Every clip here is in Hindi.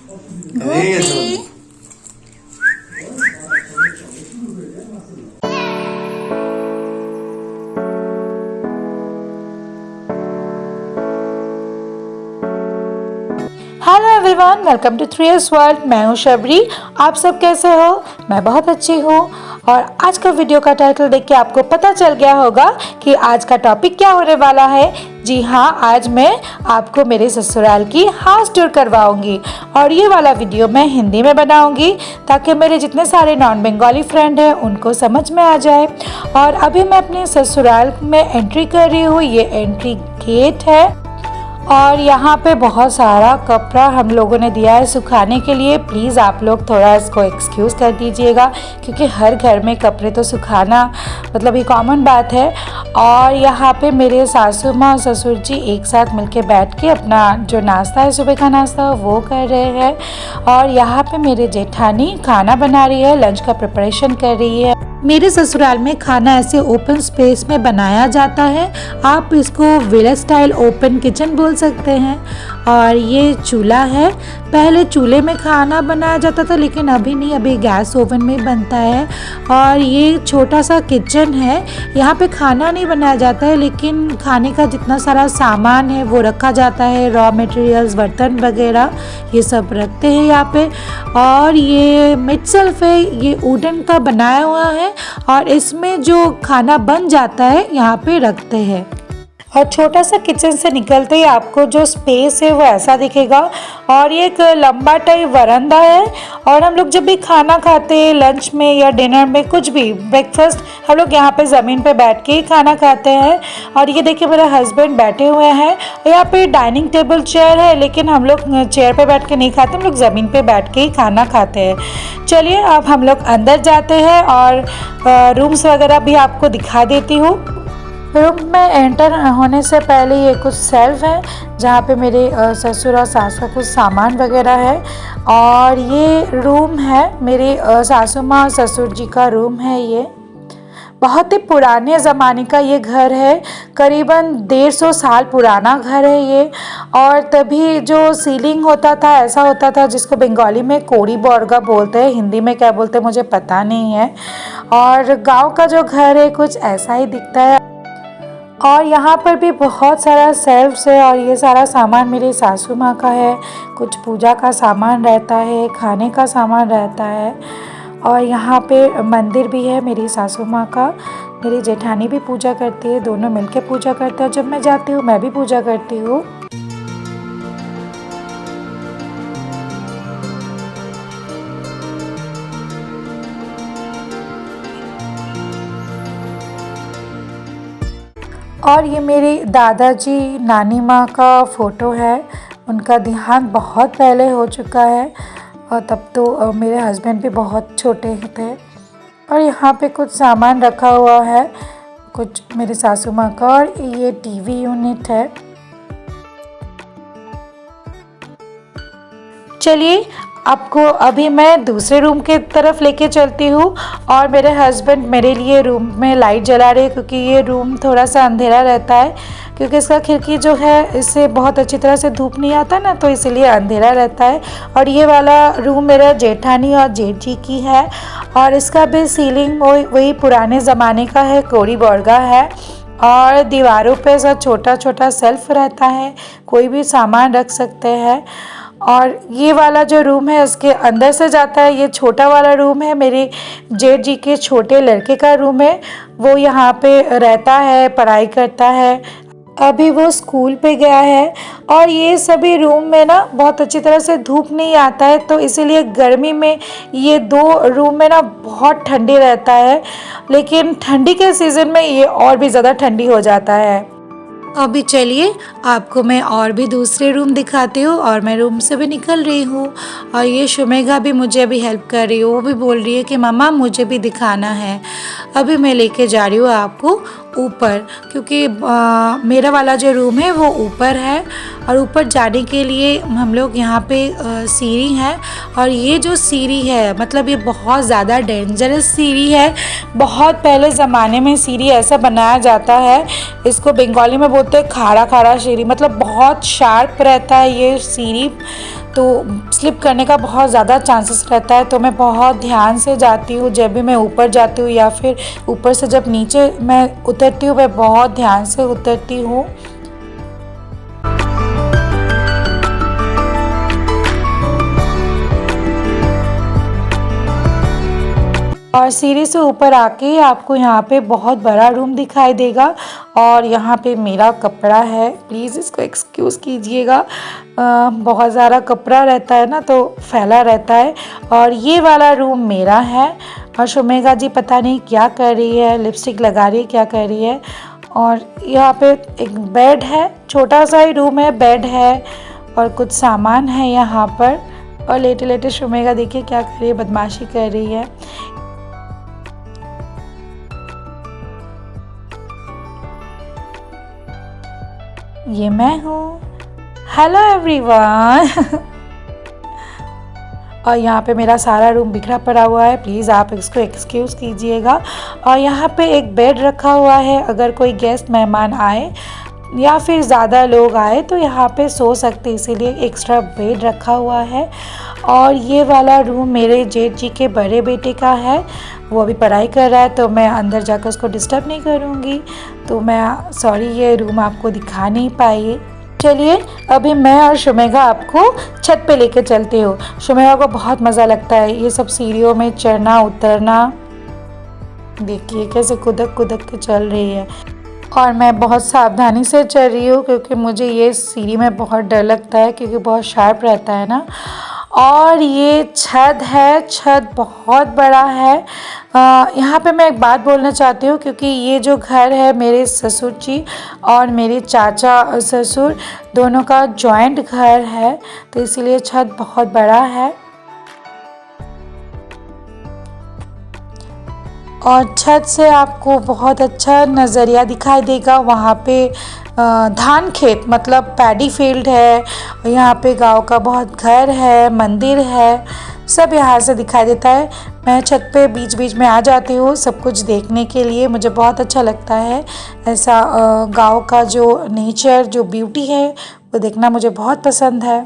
Guddi. Hello everyone, welcome to 3S world. मैं हूँ शबरी। आप सब कैसे हो? मैं बहुत अच्छी हूँ। और आज का वीडियो का टाइटल देख के आपको पता चल गया होगा कि आज का टॉपिक क्या होने वाला है। जी हाँ, आज मैं आपको मेरे ससुराल की हाउस टूर करवाऊंगी और ये वाला वीडियो मैं हिंदी में बनाऊंगी ताकि मेरे जितने सारे नॉन बंगाली फ्रेंड हैं उनको समझ में आ जाए। और अभी मैं अपने ससुराल में एंट्री कर रही हूँ। ये एंट्री गेट है और यहाँ पे बहुत सारा कपड़ा हम लोगों ने दिया है सुखाने के लिए। प्लीज़ आप लोग थोड़ा इसको एक्सक्यूज़ कर दीजिएगा क्योंकि हर घर में कपड़े तो सुखाना मतलब ये कॉमन बात है। और यहाँ पे मेरे सासू माँ और ससुर जी एक साथ मिलके बैठ के अपना जो नाश्ता है, सुबह का नाश्ता, वो कर रहे हैं। और यहाँ पे मेरे जेठानी खाना बना रही है, लंच का प्रिपरेशन कर रही है। मेरे ससुराल में खाना ऐसे ओपन स्पेस में बनाया जाता है। आप इसको विला स्टाइल ओपन किचन बोल सकते हैं। और ये चूल्हा है। पहले चूल्हे में खाना बनाया जाता था लेकिन अभी नहीं, अभी गैस ओवन में बनता है। और ये छोटा सा किचन है। यहाँ पे खाना नहीं बनाया जाता है लेकिन खाने का जितना सारा सामान है वो रखा जाता है। रॉ मटेरियल्स, बर्तन वगैरह ये सब रखते हैं यहाँ पे। और ये मिटसेल्फ है, ये वुडन का बनाया हुआ है और इसमें जो खाना बन जाता है यहाँ पे रखते हैं। और छोटा सा किचन से निकलते ही आपको जो स्पेस है वो ऐसा दिखेगा। और ये एक लंबा टाइप वरांदा है। और हम लोग जब भी खाना खाते हैं लंच में या डिनर में, कुछ भी ब्रेकफास्ट, हम लोग यहाँ पे ज़मीन पे बैठ के ही खाना खाते हैं। और ये देखिए मेरे हस्बैंड बैठे हुए हैं। यहाँ पे डाइनिंग टेबल चेयर है लेकिन हम लोग चेयर पे बैठ के नहीं खाते, हम लोग ज़मीन पे बैठ के ही खाना खाते हैं। चलिए अब हम लोग अंदर जाते हैं और रूम्स वगैरह भी आपको दिखा देती हूँ। रूम में एंटर होने से पहले ये कुछ सेल्फ है जहाँ पे मेरे ससुर और सास का कुछ सामान वगैरह है। और ये रूम है मेरे सासू माँ और ससुर जी का रूम है। ये बहुत ही पुराने ज़माने का ये घर है, करीबन 150 साल पुराना घर है ये। और तभी जो सीलिंग होता था ऐसा होता था जिसको बंगाली में कोड़ी बोर्गा बोलते हैं, हिंदी में क्या बोलते हैं मुझे पता नहीं है। और गांव का जो घर है कुछ ऐसा ही दिखता है। और यहाँ पर भी बहुत सारा सेल्फ्स है और ये सारा सामान मेरी सासू माँ का है। कुछ पूजा का सामान रहता है, खाने का सामान रहता है। और यहाँ पे मंदिर भी है मेरी सासू माँ का। मेरी जेठानी भी पूजा करती है, दोनों मिलके पूजा करते हैं। जब मैं जाती हूँ मैं भी पूजा करती हूँ। और ये मेरी दादाजी नानी माँ का फ़ोटो है। उनका देहांत बहुत पहले हो चुका है और तब तो मेरे हस्बैंड भी बहुत छोटे थे। और यहाँ पे कुछ सामान रखा हुआ है, कुछ मेरी सासू माँ का। और ये टीवी यूनिट है। चलिए आपको अभी मैं दूसरे रूम के तरफ लेके चलती हूँ। और मेरे हस्बैंड मेरे लिए रूम में लाइट जला रहे हैं क्योंकि ये रूम थोड़ा सा अंधेरा रहता है क्योंकि इसका खिड़की जो है इससे बहुत अच्छी तरह से धूप नहीं आता ना, तो इसलिए अंधेरा रहता है। और ये वाला रूम मेरा जेठानी और जेठ जी की है और इसका भी सीलिंग वही पुराने ज़माने का है, कोड़ी बोर्गा है। और दीवारों पे ऐसा छोटा छोटा सेल्फ रहता है, कोई भी सामान रख सकते हैं। और ये वाला जो रूम है इसके अंदर से जाता है, ये छोटा वाला रूम है मेरे जेठ जी के छोटे लड़के का रूम है। वो यहाँ पे रहता है, पढ़ाई करता है, अभी वो स्कूल पे गया है। और ये सभी रूम में ना बहुत अच्छी तरह से धूप नहीं आता है तो इसीलिए गर्मी में ये दो रूम में ना बहुत ठंडी रहता है, लेकिन ठंडी के सीज़न में ये और भी ज़्यादा ठंडी हो जाता है। अभी चलिए आपको मैं और भी दूसरे रूम दिखाती हूँ। और मैं रूम से भी निकल रही हूँ और ये शुमेगा भी मुझे अभी हेल्प कर रही है। वो भी बोल रही है कि मम्मा मुझे भी दिखाना है। अभी मैं लेके जा रही हूँ आपको ऊपर क्योंकि मेरा वाला जो रूम है वो ऊपर है। और ऊपर जाने के लिए हम लोग यहाँ पे सीढ़ी है। और ये जो सीढ़ी है मतलब ये बहुत ज़्यादा डेंजरस सीढ़ी है। बहुत पहले ज़माने में सीढ़ी ऐसा बनाया जाता है, इसको बंगाली में बोलते हैं खाड़ा खाड़ा सीढ़ी, मतलब बहुत शार्प रहता है ये सीढ़ी। तो स्लिप करने का बहुत ज़्यादा चांसेस रहता है। तो मैं बहुत ध्यान से जाती हूँ, जब भी मैं ऊपर जाती हूँ या फिर ऊपर से जब नीचे मैं उतरती हूँ, मैं बहुत ध्यान से उतरती हूँ। और सीढ़ी से ऊपर आके आपको यहाँ पे बहुत बड़ा रूम दिखाई देगा और यहाँ पे मेरा कपड़ा है, प्लीज़ इसको एक्सक्यूज़ कीजिएगा। बहुत ज़्यादा कपड़ा रहता है ना, तो फैला रहता है। और ये वाला रूम मेरा है और शुमेगा जी पता नहीं क्या कर रही है, लिपस्टिक लगा रही है, क्या कर रही है। और यहाँ पे एक बेड है, छोटा सा ही रूम है, बेड है और कुछ सामान है यहाँ पर। और लेटे लेटे शुमेगा देखिए क्या कर रही है, बदमाशी कर रही है। ये मैं हूँ। Hello everyone. और यहाँ पे मेरा सारा रूम बिखरा पड़ा हुआ है, प्लीज़ आप इसको एक्सक्यूज़ कीजिएगा। और यहाँ पे एक बेड रखा हुआ है, अगर कोई गेस्ट मेहमान आए या फिर ज़्यादा लोग आए तो यहाँ पे सो सकते, इसीलिए एक्स्ट्रा बेड रखा हुआ है। और ये वाला रूम मेरे जेठ जी के बड़े बेटे का है, वो अभी पढ़ाई कर रहा है, तो मैं अंदर जाकर उसको डिस्टर्ब नहीं करूँगी। तो मैं सॉरी ये रूम आपको दिखा नहीं पाई। चलिए अभी मैं और शुमेगा आपको छत पे लेके चलते हो। शुमेगा को बहुत मज़ा लगता है ये सब सीढ़ियों में चढ़ना उतरना। देखिए कैसे कुदक कुदक के चल रही है और मैं बहुत सावधानी से चल रही हूँ, क्योंकि मुझे ये सीढ़ी में बहुत डर लगता है, क्योंकि बहुत शार्प रहता है ना। और ये छत है, छत बहुत बड़ा है। यहाँ पे मैं एक बात बोलना चाहती हूँ, क्योंकि ये जो घर है मेरे ससुर जी और मेरे चाचा ससुर दोनों का जॉइंट घर है, तो इसीलिए छत बहुत बड़ा है। और छत से आपको बहुत अच्छा नज़रिया दिखाई देगा। वहाँ पे धान खेत मतलब पैडी फील्ड है, यहाँ पे गांव का बहुत घर है, मंदिर है, सब यहाँ से दिखाई देता है। मैं छत पे बीच बीच में आ जाती हूँ सब कुछ देखने के लिए, मुझे बहुत अच्छा लगता है। ऐसा गांव का जो नेचर जो ब्यूटी है वो देखना मुझे बहुत पसंद है।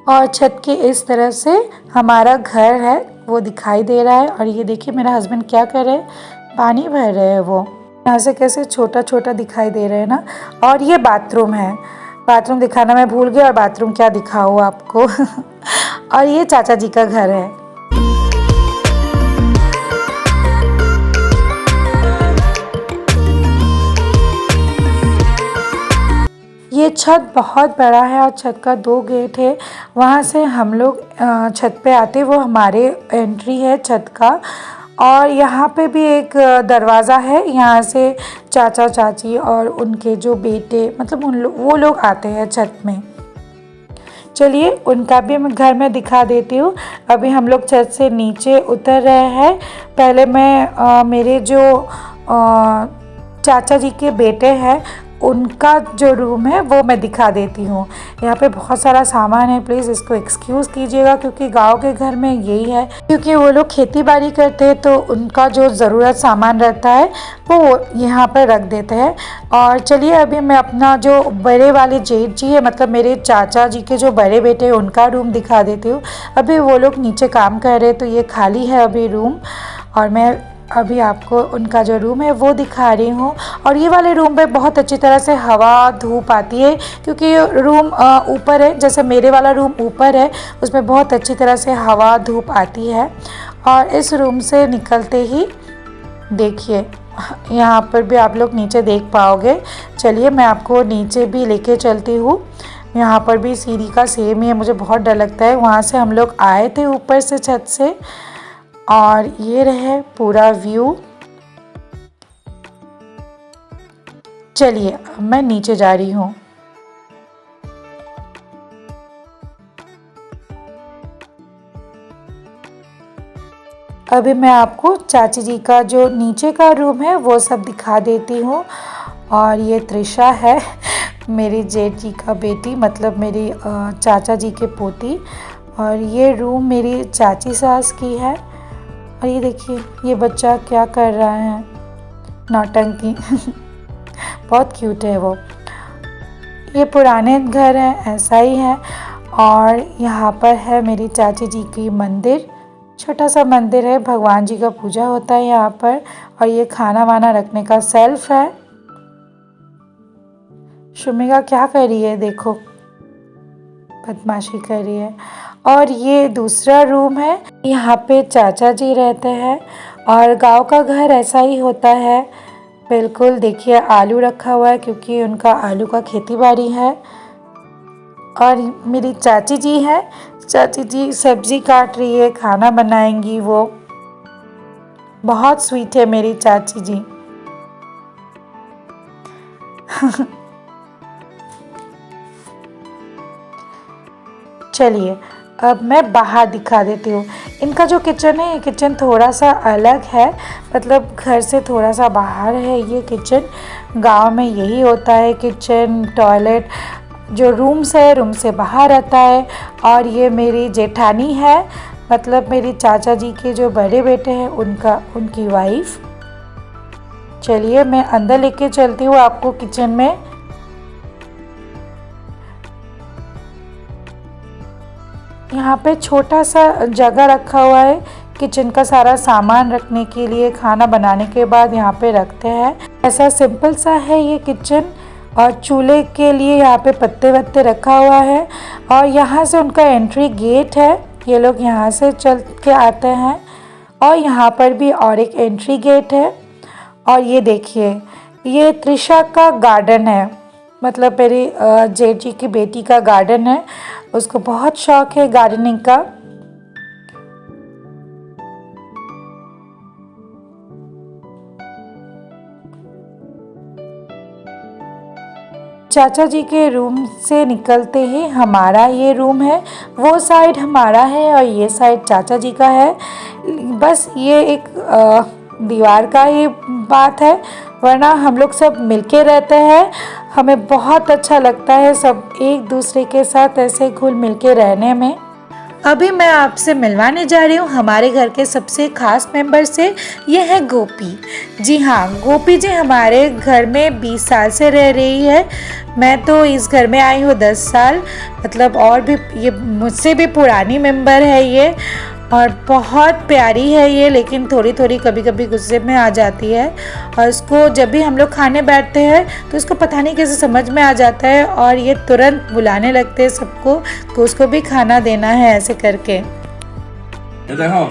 और छत के इस तरह से हमारा घर है वो दिखाई दे रहा है। और ये देखिए मेरा हस्बैंड क्या कर रहे हैं, पानी भर रहे हैं। वो यहाँ से कैसे छोटा छोटा दिखाई दे रहे हैं ना। और ये बाथरूम है, बाथरूम दिखाना मैं भूल गई, और बाथरूम क्या दिखाऊँ आपको। और ये चाचा जी का घर है। ये छत बहुत बड़ा है और छत का 2 गेट है, वहाँ से हम लोग छत पे आते, वो हमारे एंट्री है छत का। और यहाँ पे भी एक दरवाज़ा है, यहाँ से चाचा चाची और उनके जो बेटे मतलब वो लोग आते हैं छत में। चलिए उनका भी मैं घर में दिखा देती हूँ। अभी हम लोग छत से नीचे उतर रहे हैं। पहले मैं मेरे जो चाचा जी के बेटे हैं उनका जो रूम है वो मैं दिखा देती हूँ। यहाँ पे बहुत सारा सामान है, प्लीज़ इसको एक्सक्यूज़ कीजिएगा, क्योंकि गांव के घर में यही है, क्योंकि वो लोग खेती बाड़ी करते हैं तो उनका जो ज़रूरत सामान रहता है वो यहाँ पर रख देते हैं। और चलिए अभी मैं अपना जो बड़े वाले जेठ जी है मतलब मेरे चाचा जी के जो बड़े बेटे हैं उनका रूम दिखा देती हूँ। अभी वो लोग नीचे काम कर रहे हैं तो ये खाली है अभी रूम, और मैं अभी आपको उनका जो रूम है वो दिखा रही हूँ। और ये वाले रूम पे बहुत अच्छी तरह से हवा धूप आती है, क्योंकि रूम ऊपर है, जैसे मेरे वाला रूम ऊपर है, उसमें बहुत अच्छी तरह से हवा धूप आती है। और इस रूम से निकलते ही देखिए यहाँ पर भी आप लोग नीचे देख पाओगे। चलिए मैं आपको नीचे भी लेके चलती हूँ। यहाँ पर भी सीढ़ी का सेम ही है, मुझे बहुत डर लगता है। वहाँ से हम लोग आए थे ऊपर से छत से, और ये रहे पूरा व्यू। चलिए मैं नीचे जा रही हूँ। अभी मैं आपको चाची जी का जो नीचे का रूम है वो सब दिखा देती हूँ। और ये त्रिशा है मेरी जेठ जी का बेटी मतलब मेरी चाचा जी के पोती। और ये रूम मेरी चाची सास की है। और ये देखिए ये बच्चा क्या कर रहा है, नौटंकी बहुत क्यूट है वो। ये पुराने घर हैं, ऐसा ही है। और यहाँ पर है मेरी चाची जी की मंदिर, छोटा सा मंदिर है, भगवान जी का पूजा होता है यहाँ पर। और ये खाना वाना रखने का सेल्फ है। शुमिका क्या कर रही है, देखो बदमाशी कर रही है। और ये दूसरा रूम है, यहाँ पे चाचा जी रहते हैं। और गांव का घर ऐसा ही होता है बिल्कुल। देखिए आलू रखा हुआ है क्योंकि उनका आलू का खेती बाड़ी है। और मेरी चाची जी है, चाची जी सब्जी काट रही है, खाना बनाएंगी वो। बहुत स्वीट है मेरी चाची जी। चलिए अब मैं बाहर दिखा देती हूँ। इनका जो किचन है, ये किचन थोड़ा सा अलग है, मतलब घर से थोड़ा सा बाहर है ये किचन। गांव में यही होता है, किचन टॉयलेट जो रूम्स है रूम से बाहर रहता है। और ये मेरी जेठानी है, मतलब मेरी चाचा जी के जो बड़े बेटे हैं उनकी वाइफ। चलिए मैं अंदर लेके चलती हूँ आपको किचन में। यहाँ पे छोटा सा जगह रखा हुआ है किचन का सारा सामान रखने के लिए, खाना बनाने के बाद यहाँ पे रखते हैं। ऐसा सिंपल सा है ये किचन। और चूल्हे के लिए यहाँ पे पत्ते वत्ते रखा हुआ है। और यहाँ से उनका एंट्री गेट है, ये लोग यहाँ से चल के आते हैं। और यहाँ पर भी और एक एंट्री गेट है। और ये देखिए, ये त्रिशा का गार्डन है, मतलब मेरी जेठ जी की बेटी का गार्डन है। उसको बहुत शौक है गार्डनिंग का। चाचा जी के रूम से निकलते ही हमारा ये रूम है, वो साइड हमारा है और ये साइड चाचा जी का है। बस ये एक दीवार का ही बात है, वरना हम लोग सब मिलके रहते हैं। हमें बहुत अच्छा लगता है सब एक दूसरे के साथ ऐसे घुल मिल के रहने में। अभी मैं आपसे मिलवाने जा रही हूँ हमारे घर के सबसे खास मेंबर से। ये है गोपी जी। हाँ, गोपी जी हमारे घर में 20 साल से रह रही है। मैं तो इस घर में आई हूँ 10 साल, मतलब और भी ये मुझसे भी पुरानी मेंबर है ये। और बहुत प्यारी है ये, लेकिन थोड़ी थोड़ी कभी कभी गुस्से में आ जाती है। और इसको जब भी हम लोग खाने बैठते हैं तो इसको पता नहीं कैसे समझ में आ जाता है और ये तुरंत बुलाने लगते हैं सबको कि उसको भी खाना देना है, ऐसे करके। দেখো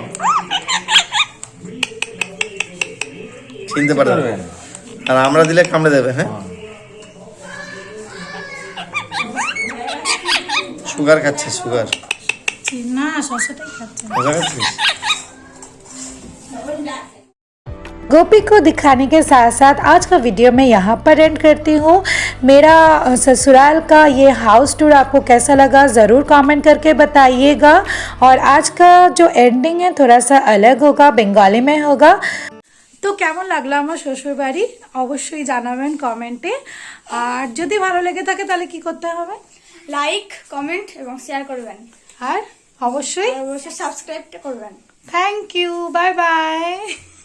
চিনতে পারবে আর আমরা দিলে কামড়ে দেবে। হ্যাঁ, সুগার খাচ্ছে, সুগার না শসাটাই খাচ্ছে। মজা খাচ্ছিস? गोपी को दिखाने के साथ साथ आज का वीडियो मैं यहाँ पर एंड करती हूँ। मेरा ससुराल का ये हाउस टूर आपको कैसा लगा ज़रूर कमेंट करके बताइएगा। और आज का जो एंडिंग है थोड़ा सा अलग होगा, बंगाली में होगा। তো কেমন লাগলো আমার শ্বশুর বাড়ি অবশ্যই জানাবেন কমেন্টে। আর যদি ভালো লেগে থাকে তাহলে কি করতে হবে? লাইক, কমেন্ট এবং শেয়ার করবেন। আর অবশ্যই অবশ্যই সাবস্ক্রাইবটা করবেন। Thank you, bye by.